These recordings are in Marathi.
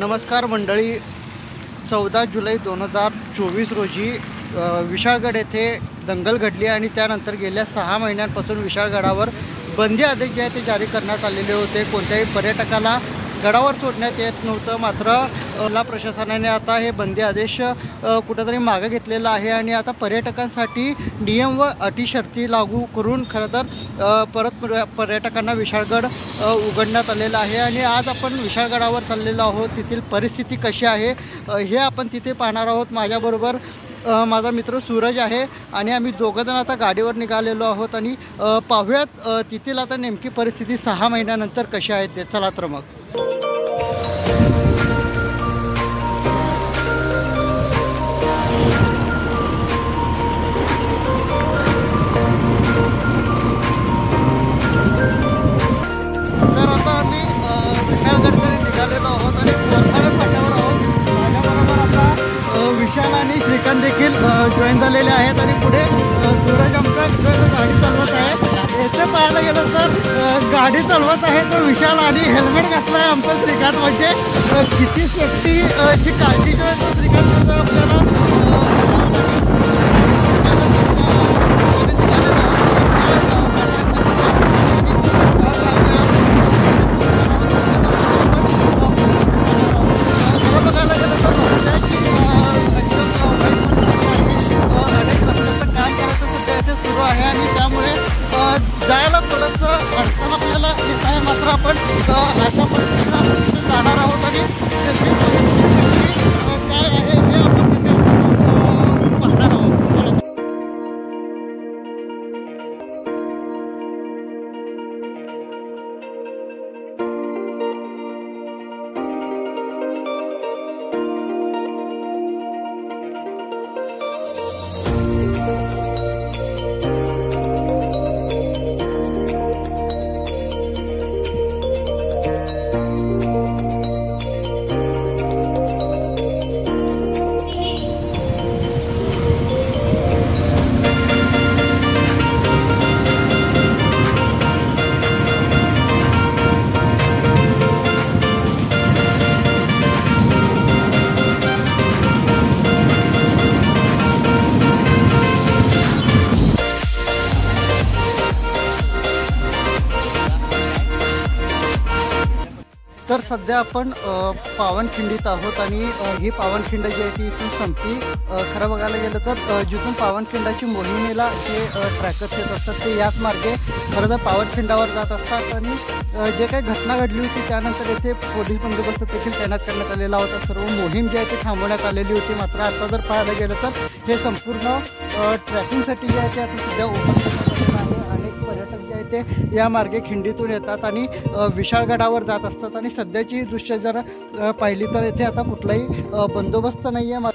नमस्कार मंडळी, 14 जुलै 2024 रोजी विशाळगड येथे दंगल घडली आणि त्यानंतर गेल्या 6 महिन्यांपासून विशाळगडावर बंदी आदेश जे आहे ते जारी करण्यात आलेले होते. कोणत्याही पर्यटकाला गडावर सोडण्यात येत नव्हतं. मात्र जिल्हा प्रशासनाने आता हे बंदी आदेश कुठेतरी मागे घेतलेला आहे आणि आता पर्यटकांसाठी नियम व अटी शर्ती लागू करून खरं तर परत पर्यटकांना विशाळगड उघडण्यात आलेला आहे. आणि आज आपण विशाळगडावर चाललेलो आहोत. तेथील परिस्थिती कशी आहे हे आपण तिथे पाहणार आहोत. माझ्याबरोबर माझा मित्र सूरज आहे आणि आम्ही दोघंजण आता गाडीवर निघालेलो आहोत आणि पाहूयात तिथील आता नेमकी परिस्थिती 6 महिन्यानंतर कशी आहे ते. चला तर मग. तर आता आम्ही विशाळगडकडे निघालेलो आहोत आणि कोरफाडे फाट्यावर आहोत. माझ्याबरोबर आता विशाल आणि श्रीकांत देखील जॉईन झालेले आहेत आणि पुढे सूरज आमचा गाडी चालवत आहे. येथे पाहायला गेलं तर गाडी चालवत आहे तो विशाल आणि हेल्मेट घातला आहे आमचा श्रीकांत. म्हणजे किती सेफ्टीची काळजी जी आहे तो श्रीकांत आपल्याला जायला थोडंसं अडचण आपल्याला येत आहे. मात्र आपण अशा परिस्थितीत जाणार आहोत आणि काय आहे हे आपण तिथे पाहणार आहोत. तर सध्या आपण पावनखिंडीत आहोत आणि ही पावनखिंड जी आहे ती इथून संपती. खरं बघायला गेलं तर जिथून पावनखिंडाची मोहिमेला जे ट्रॅकर्स येत असतात ते याच मार्गे खरं तर पावनखिंडावर जात असतात. आणि जे काही घटना घडली होती त्यानंतर येथे पोलीस बंदोबस्त देखील तैनात करण्यात आलेला होता. सर्व मोहीम जी आहे ती थांबवण्यात आलेली होती. मात्र आता जर पाहायला गेलं तर हे संपूर्ण ट्रॅकिंगसाठी जे आहे ते आता सध्या ओपन करण्यात आलेलं आहे. अनेक पर्यटक जे आहेत ते या मार्गे खिंडीतून येतात आणि विशाळगडावर जात असतात. आणि सध्याची दृश्य जर पाहिली तर येथे आता कुठलाही बंदोबस्त नाही आहे.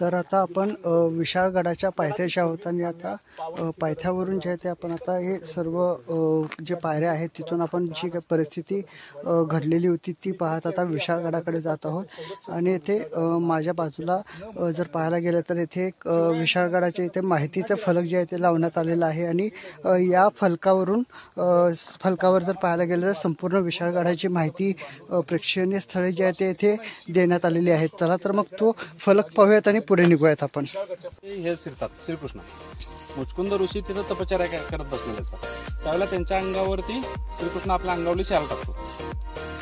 तर आता आपण विशाळगडाच्या पायथ्याशी आहोत आणि आता पायथ्यावरून जे आहे ते आपण आता हे सर्व जे पायऱ्या आहेत तिथून आपण जी काही परिस्थिती घडलेली होती ती पाहत आता विशाळगडाकडे जात आहोत। आणि येथे माझ्या बाजूला जर पाहायला गेलं तर येथे एक विशाळगडाचे इथे माहितीचं फलक जे आहे ते लावण्यात आलेलं आहे आणि या फलकावर जर पाहायला गेलं तर संपूर्ण विशाळगडाची माहिती प्रेक्षणीय स्थळे जे आहेत ते येथे देण्यात आलेली आहेत। चला तर मग तो फलक पाहूयात आणि पुढे निघूयात आपण। हे शिरतात श्रीकृष्ण मुचकुंद ऋषी तिथं तपश्चर्या करत बसलेले असतात, त्यावेळेला त्यांच्या अंगावरती श्रीकृष्ण आपल्या अंगावरती शाल टाकतो,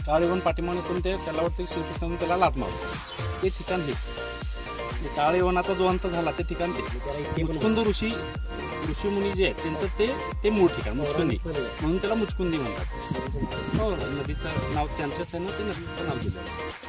काळीवन पाठीमागून ते त्यालावरती श्रीकृष्णाने त्याला लाथ मारतो। ते ठिकाण हे काळीवनाचा जो अंत झाला ते ठिकाण ते मुचकुंद ऋषीमुनी जे आहेत त्यांचं ते मूळ ठिकाण मुचकुंदी, म्हणून त्याला मुचकुंदी म्हणतात। हो, नदीचं नाव त्यांच्याच आहे ना, ते नदीचं नाव दिलं आहे।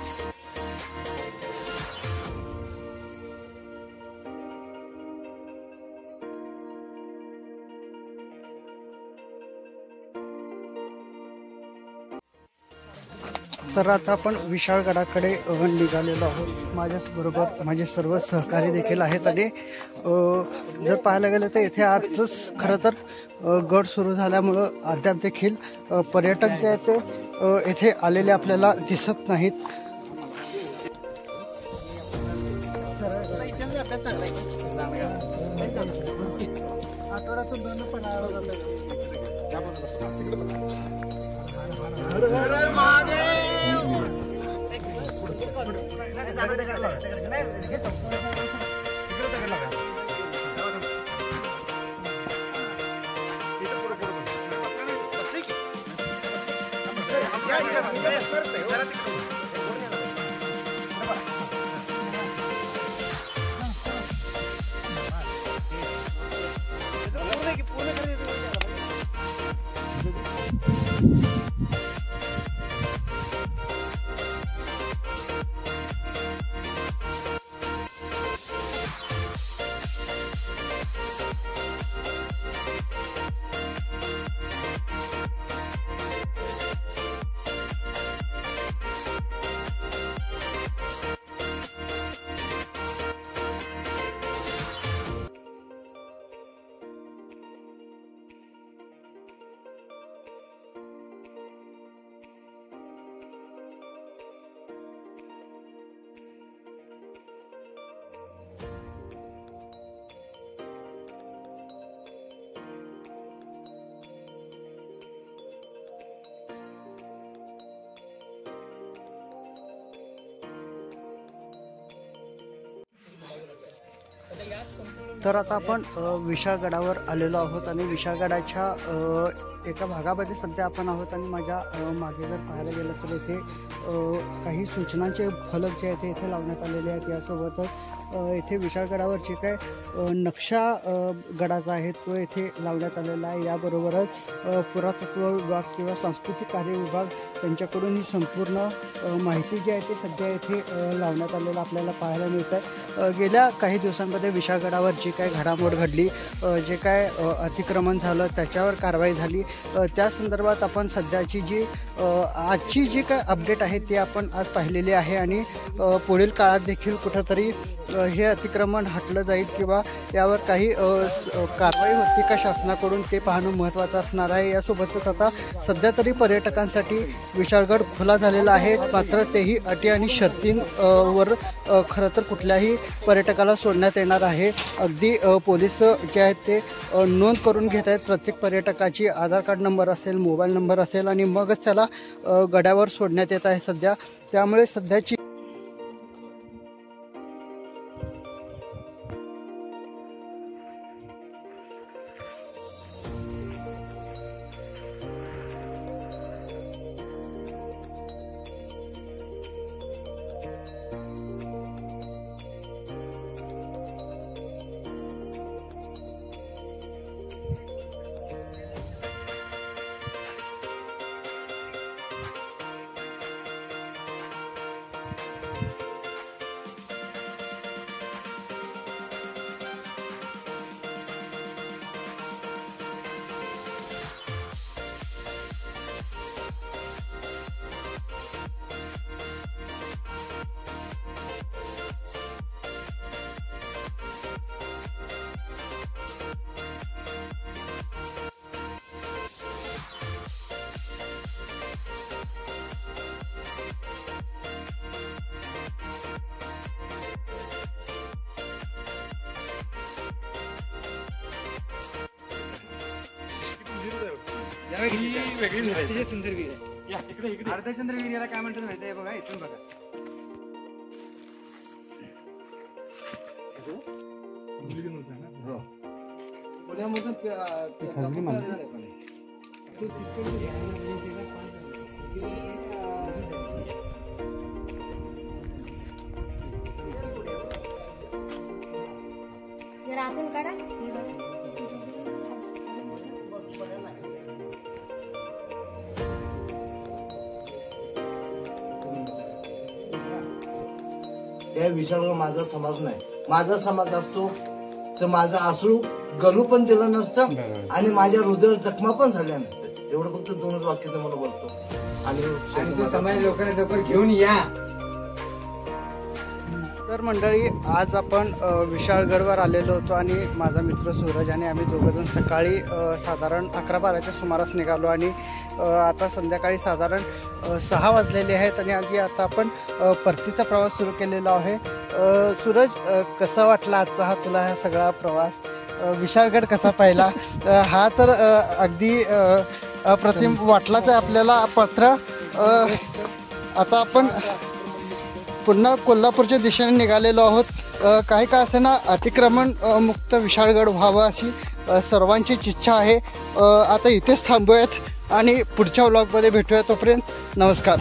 तर आता आपण विशाळगडाकडे निघालेलो आहोत। माझ्याबरोबर माझे सर्व सहकारी देखील आहेत आणि जर पाहायला गेलं तर इथे आजच खरं तर गड सुरू झाल्यामुळं अद्याप देखील पर्यटक जे आहेत ते इथे आलेले आपल्याला दिसत नाहीत। तर आता आपण विशाळगडावर आलेलो आहोत आणि विशाळगडाच्या एका भागामध्ये सध्या आपण आहोत आणि माझ्या मागे जर पाहायला गेलं तर इथे काही सूचनांचे फलक जे आहेत ते इथे लावण्यात आलेले आहेत। यासोबतच इथे विशाळगडावर जे काय नक्षा गडाचा आहे तो इथे लावण्यात आलेला आहे। याबरोबरच पुरातत्व विभाग किंवा सांस्कृतिक कार्य विभाग त्यांच्याकडून ही संपूर्ण माहिती जी आहे ती सध्या इथे लावण्यात आलेलं आपल्याला पाहायला मिळतं। गेल्या काही दिवसांमध्ये विशाळगडावर जी काय घडामोड घडली, जे काय अतिक्रमण झालं, त्याच्यावर कारवाई झाली, त्या संदर्भात आपण सध्याची आजची जी काय अपडेट आहे ती आपण आज पाहिलेली आहे आणि पुढील काळात देखील कुठंतरी हे अतिक्रमण हटलं जाईल किंवा यावर काही कारवाई होती का शासनाकडून ते पाहणं महत्त्वाचं असणार आहे। यासोबतच आता सध्या तरी पर्यटकांसाठी विशाळगड खुला झालेला आहे, मात्र तेही अटी आणि शर्तींवर खरं तर कुठल्याही पर्यटकाला सोडण्यात येणार आहे। अगदी पोलीस जे आहेत ते नोंद करून घेत आहेत प्रत्येक पर्यटकाची, आधार कार्ड नंबर असेल, मोबाईल नंबर असेल आणि मगच त्याला गडावर सोडण्यात येत आहे सध्या। त्यामुळे सध्याची ही वेगळी विहीर आहे. अतिशय सुंदर विहीर आहे. या, इकडे इकडे अर्धचंद्र विहीर याला काय म्हणतात माहिती आहे बघा, इथून बघा. पुण्यामधून जरा आतून काढा. या विषयावर माझा समाज नाही. माझा समाज असतो तर माझं आसरू गलू पण दिलं नसतं आणि माझ्या हृदयात जखमा पण झाल्या नसत्या. एवढं फक्त 2च वाक्य तर मला बोलतो. आणि तो समाज लोकांना लवकर घेऊन या. तर मंडळी, आज आपण विशाळगडवर आलेलो होतो आणि माझा मित्र सूरज आणि आम्ही दोघंजण सकाळी साधारण 11-12च्या सुमारास निघालो आणि आता संध्याकाळी साधारण 6 वाजलेले आहेत आणि आधी आता आपण परतीचा प्रवास सुरू केलेला आहे. सूरज, कसा वाटला आजचा हा तुला हा सगळा प्रवास? विशाळगड कसा पाहिला? हा तर अगदी अप्रतिम वाटलाच आहे आपल्याला. पत्र आता आपण पुन्हा कोल्हापूरच्या दिशेने निघालेलो आहोत. काही का असे ना, अतिक्रमण मुक्त विशाळगड व्हावं अशी सर्वांचीच इच्छा आहे. आता इथेच थांबूयात आणि पुढच्या व्लॉगमध्ये भेटूया. तोपर्यंत नमस्कार.